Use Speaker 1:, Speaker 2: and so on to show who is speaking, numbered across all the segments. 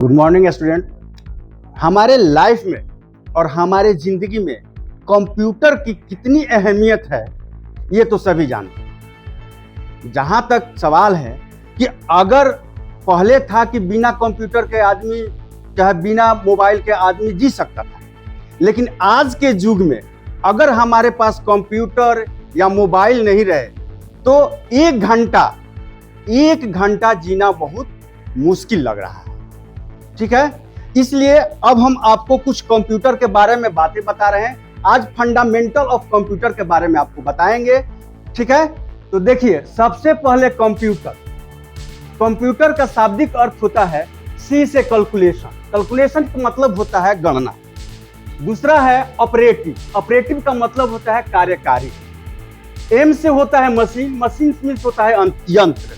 Speaker 1: Good morning student. हमारे life में और हमारे जिंदगी में कंप्यूटर की कितनी अहमियत है ये तो सभी जानते हैं। जहां तक सवाल है कि अगर पहले था कि बिना कंप्यूटर के आदमी चाहे बिना मोबाइल के आदमी जी सकता था, लेकिन आज के युग में अगर हमारे पास कंप्यूटर या मोबाइल नहीं रहे तो एक घंटा जीना बहुत मुश्किल लग रहा है। ठीक है, इसलिए अब हम आपको कुछ कंप्यूटर के बारे में बातें बता रहे हैं। आज फंडामेंटल ऑफ कंप्यूटर के बारे में आपको बताएंगे। ठीक है, तो देखिए, सबसे पहले कंप्यूटर का शाब्दिक अर्थ होता है सी से कैलकुलेशन। कैलकुलेशन का मतलब होता है गणना। दूसरा है ऑपरेटिव का मतलब होता है कार्यकारी। एम से होता है मशीन मीन्स होता है यंत्र।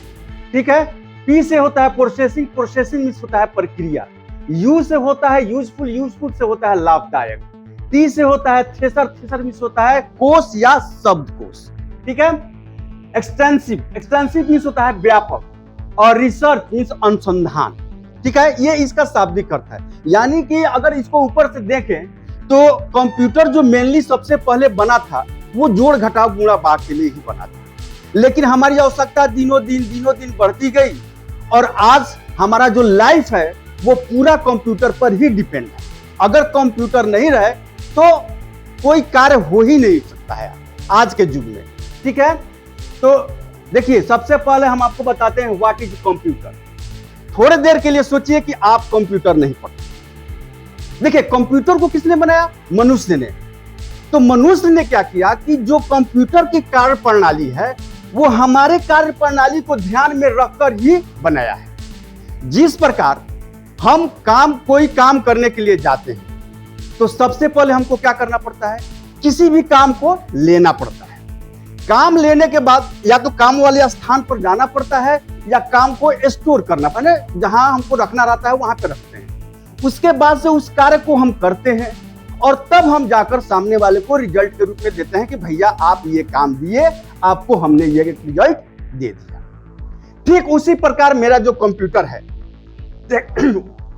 Speaker 1: ठीक है, पी से होता है प्रोसेसिंग मीन्स होता है प्रक्रिया। यू से होता है यूजफुल से होता है लाभदायक। टी से होता है थ्रेशर मीन्स होता है कोश या शब्दकोश। ठीक है, एक्सटेंसिव मीन्स होता है व्यापक, और रिसर्च मीन्स अनुसंधान। ठीक है, ये इसका शाब्दिक अर्थ है। यानी कि अगर इसको ऊपर से देखें तो कंप्यूटर जो मेनली सबसे पहले बना था वो जोड़ घटाव गुणा भाग के लिए ही बना था, लेकिन हमारी आवश्यकता दिनों दिन बढ़ती गई और आज हमारा जो लाइफ है वो पूरा कंप्यूटर पर ही डिपेंड है। अगर कंप्यूटर नहीं रहे तो कोई कार्य हो ही नहीं सकता है आज के युग में। ठीक है, तो देखिए, सबसे पहले हम आपको बताते हैं व्हाट इज कंप्यूटर। थोड़े देर के लिए सोचिए कि आप कंप्यूटर नहीं पढ़ते। देखिए, कंप्यूटर को किसने बनाया? मनुष्य ने। तो मनुष्य ने क्या किया कि जो कंप्यूटर की कार्य प्रणाली है वो हमारे कार्य प्रणाली को ध्यान में रखकर ही बनाया है। जिस प्रकार हम कोई काम करने के लिए जाते हैं तो सबसे पहले हमको क्या करना पड़ता है? किसी भी काम को लेना पड़ता है। काम लेने के बाद या तो काम वाले स्थान पर जाना पड़ता है या काम को स्टोर करना पड़ता है, जहां हमको रखना रहता है वहां पर रखते हैं। उसके बाद से उस कार्य को हम करते हैं और तब हम जाकर सामने वाले को रिजल्ट के रूप में देते हैं कि भैया आप ये काम दिए, आपको हमने ये रिजल्ट दे दिया। ठीक उसी प्रकार मेरा जो कंप्यूटर है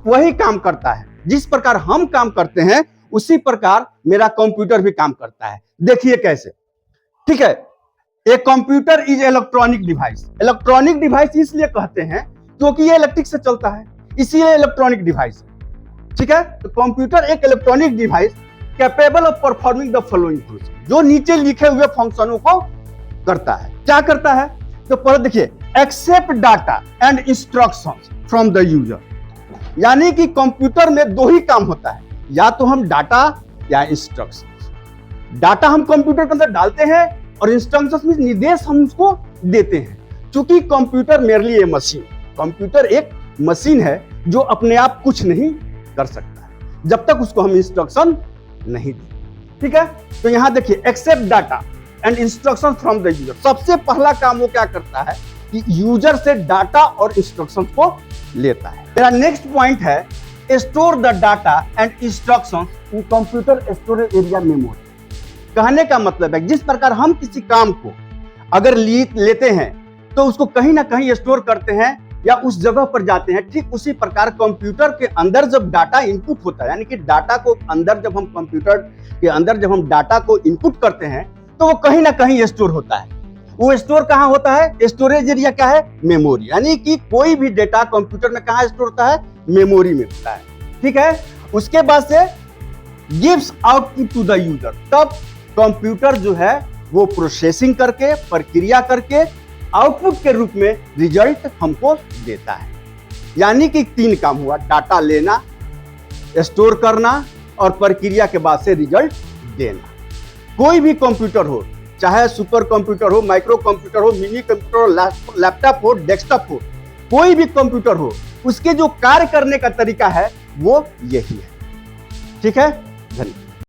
Speaker 1: वही काम करता है। जिस प्रकार हम काम करते हैं उसी प्रकार मेरा कंप्यूटर भी काम करता है। देखिए कैसे। ठीक है, एक computer is electronic device. Electronic device इसलिए कहते हैं क्योंकि ये इलेक्ट्रिक से चलता है, इसीलिए इलेक्ट्रॉनिक डिवाइस है। ठीक है, तो कंप्यूटर एक electronic device capable of performing the following function, जो नीचे लिखे हुए फंक्शनों को करता है। क्या करता है? तो पहले देखिए, accept data and instructions from the user. यानी कि कंप्यूटर में दो ही काम होता है, या तो हम डाटा या इंस्ट्रक्शंस। डाटा हम कंप्यूटर के अंदर डालते हैं और इंस्ट्रक्शंस में निर्देश हम उसको देते हैं। क्योंकि कंप्यूटर मेरली ए मशीन, कंप्यूटर एक मशीन है जो अपने आप कुछ नहीं कर सकता है जब तक उसको हम इंस्ट्रक्शन नहीं दें। ठीक है, तो यहां देखिए, accept data and instruction from the user. सबसे पहला काम वो क्या करता है कि यूजर से डाटा और इंस्ट्रक्शन को लेता है। मेरा नेक्स्ट पॉइंट है, store the data and instruction in computer storage area memory. कहने का मतलब है जिस प्रकार हम किसी काम को अगर लेते हैं तो उसको कहीं ना कहीं स्टोर करते हैं या उस जगह पर जाते हैं, ठीक उसी प्रकार कंप्यूटर के अंदर जब डाटा इनपुट होता है, यानी कि डाटा को अंदर जब हम कंप्यूटर के अंदर जब हम डाटा को इनपुट करते हैं तो वो कहीं ना कहीं स्टोर होता है। वो स्टोर कहाँ होता है? स्टोरेज एरिया क्या है? मेमोरी। यानी कि कोई भी डेटा कंप्यूटर में कहाँ स्टोर होता है? मेमोरी में होता है। ठीक है, उसके बाद से gives output to the user. तब कंप्यूटर जो है वो प्रोसेसिंग करके, प्रक्रिया करके आउटपुट के रूप में रिजल्ट हमको देता है। यानी कि तीन काम हुआ, डाटा लेना, स्टोर करना और प्रक्रिया के बाद से रिजल्ट देना। कोई भी कंप्यूटर हो, चाहे सुपर कंप्यूटर हो, माइक्रो कंप्यूटर हो, मिनी कंप्यूटर हो, लैपटॉप हो, डेस्कटॉप हो, कोई भी कंप्यूटर हो, उसके जो कार्य करने का तरीका है वो यही है। ठीक है, धन्यवाद।